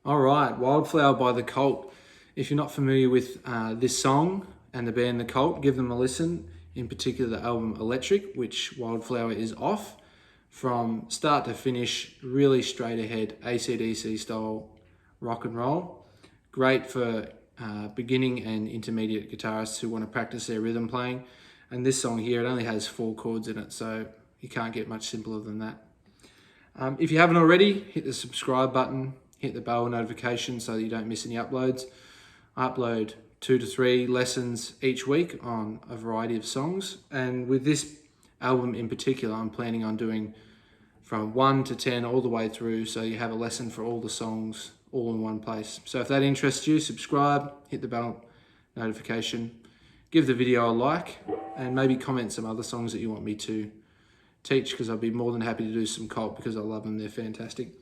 All right, Wildflower by The Cult. If you're not familiar with this song and the band The Cult, give them a listen. In particular, the album Electric, which Wildflower is off. From start to finish, really straight ahead, AC/DC style rock and roll. Great for beginning and intermediate guitarists who want to practice their rhythm playing. And this song here, it only has 4 chords in it, so you can't get much simpler than that. If you haven't already, hit the subscribe button, hit the bell notification so that you don't miss any uploads. I upload 2 to 3 lessons each week on a variety of songs. And with this album in particular, I'm planning on doing from 1 to 10 all the way through, so you have a lesson for all the songs all in one place. So if that interests you, subscribe, hit the bell notification, give the video a like, and maybe comment some other songs that you want me to teach, because I'll be more than happy to do some Cult because I love them, they're fantastic.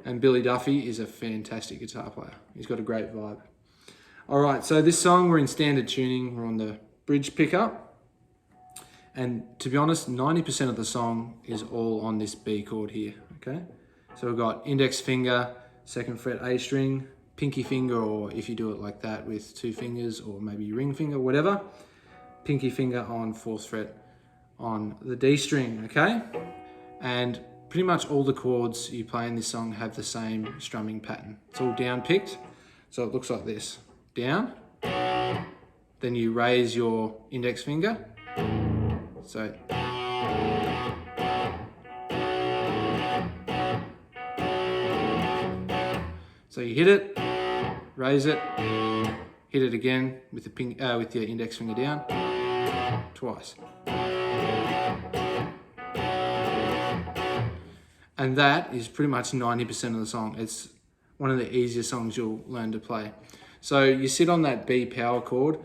And Billy Duffy is a fantastic guitar player. He's got a great vibe. All right, so this song, we're in standard tuning, we're on the bridge pickup. And to be honest, 90% of the song is all on this B chord here, okay? So we've got index finger, 2nd fret A string, pinky finger, or if you do it like that with 2 fingers, or maybe ring finger, whatever, pinky finger on 4th fret on the D string, okay? And pretty much all the chords you play in this song have the same strumming pattern. It's all down picked, so it looks like this. Down, then you raise your index finger, so you hit it, raise it, hit it again with the with your index finger down, twice. And that is pretty much 90% of the song. It's one of the easiest songs you'll learn to play. So you sit on that B power chord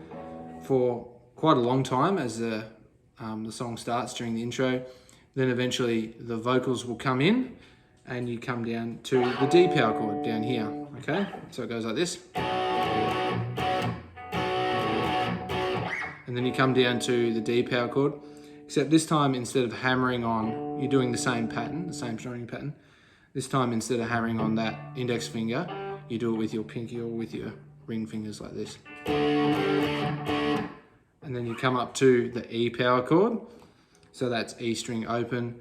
for quite a long time as the song starts during the intro. Then eventually the vocals will come in and you come down to the D power chord down here, okay? So it goes like this. And then you come down to the D power chord, except this time instead of hammering on, you're doing the same pattern, the same strumming pattern. This time instead of hammering on that index finger, you do it with your pinky or with your ring fingers like this. And then you come up to the E power chord. So that's E string open,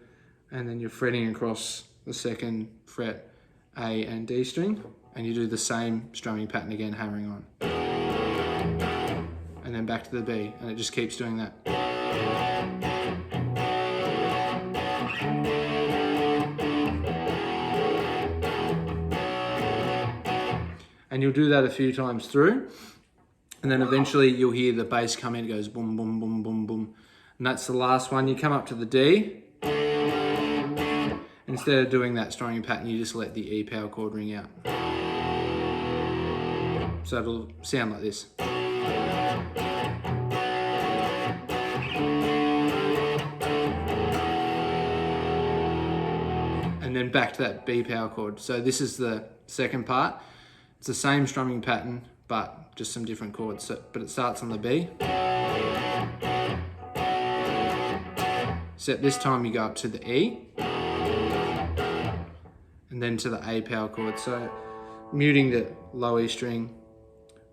and then you're fretting across the 2nd fret A and D string, and you do the same strumming pattern again, hammering on. And then back to the B, and it just keeps doing that. And you'll do that a few times through, and then eventually you'll hear the bass come in, it goes boom, boom, boom, boom, boom. And that's the last one. You come up to the D. Instead of doing that strumming pattern, you just let the E power chord ring out. So it'll sound like this. And then back to that B power chord. So this is the second part. It's the same strumming pattern, but just some different chords. So, but it starts on the B. Except this time you go up to the E. And then to the A power chord. So muting the low E string,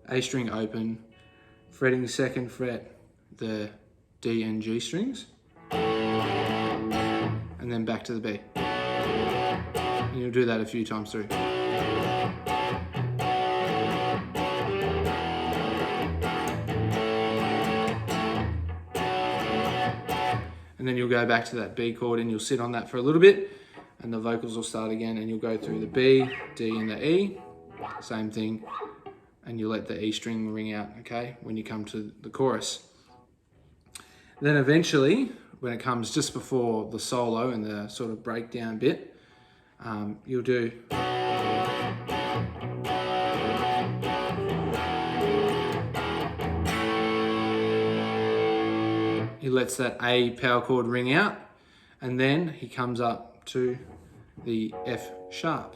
A string open, fretting 2nd fret, the D and G strings. And then back to the B. And you'll do that a few times through. And then you'll go back to that B chord and you'll sit on that for a little bit, and the vocals will start again, and you'll go through the B, D and the E, same thing, and you let the E string ring out, okay, when you come to the chorus. Then eventually, when it comes just before the solo and the sort of breakdown bit, you'll do he lets that A power chord ring out, and then he comes up to the F sharp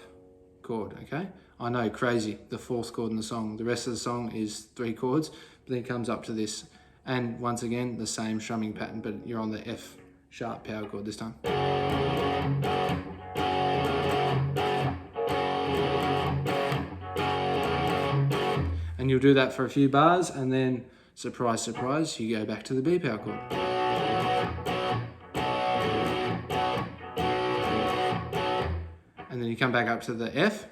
chord, okay? I know, crazy, the 4th chord in the song. The rest of the song is 3 chords, but then he comes up to this. And once again, the same strumming pattern, but you're on the F sharp power chord this time. And you'll do that for a few bars, and then surprise, surprise, you go back to the B power chord. And then you come back up to the F,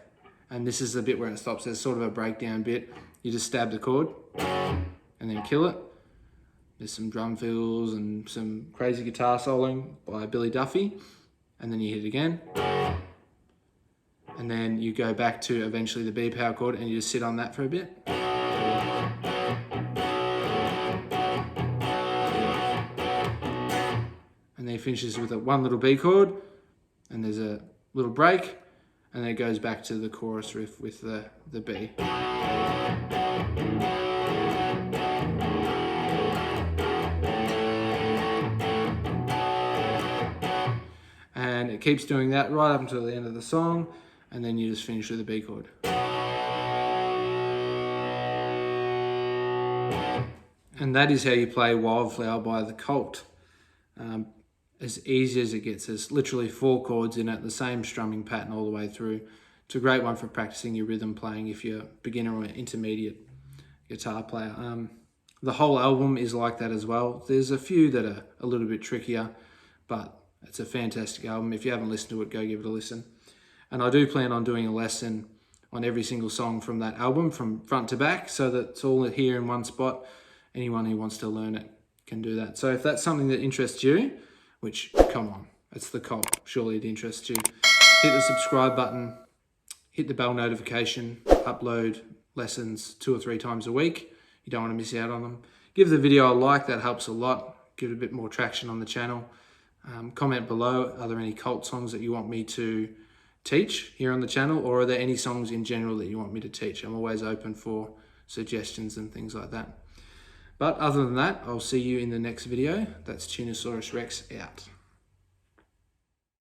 and this is the bit where it stops. There's sort of a breakdown bit. You just stab the chord and then kill it. There's some drum fills and some crazy guitar soloing by Billy Duffy, and then you hit it again. And then you go back to eventually the B power chord, and you just sit on that for a bit. And then he finishes with one little B chord, and there's a little break, and then it goes back to the chorus riff with the B. And it keeps doing that right up until the end of the song, and then you just finish with a B chord. And that is how you play Wildflower by The Cult. As easy as it gets. There's literally 4 chords in it, the same strumming pattern all the way through. It's a great one for practicing your rhythm playing if you're a beginner or intermediate guitar player. The whole album is like that as well. There's a few that are a little bit trickier, but it's a fantastic album. If you haven't listened to it, go give it a listen. And I do plan on doing a lesson on every single song from that album, from front to back, so that it's all here in one spot. Anyone who wants to learn it can do that. So if that's something that interests you, which, come on, it's The Cult, surely it interests you, hit the subscribe button, hit the bell notification, upload lessons 2 or 3 times a week. You don't want to miss out on them. Give the video a like, that helps a lot. Give it a bit more traction on the channel. Comment below, are there any cult songs that you want me to teach here on the channel, or are there any songs in general that you want me to teach? I'm always open for suggestions and things like that. But other than that, I'll see you in the next video. That's Tunosaurus Rex out.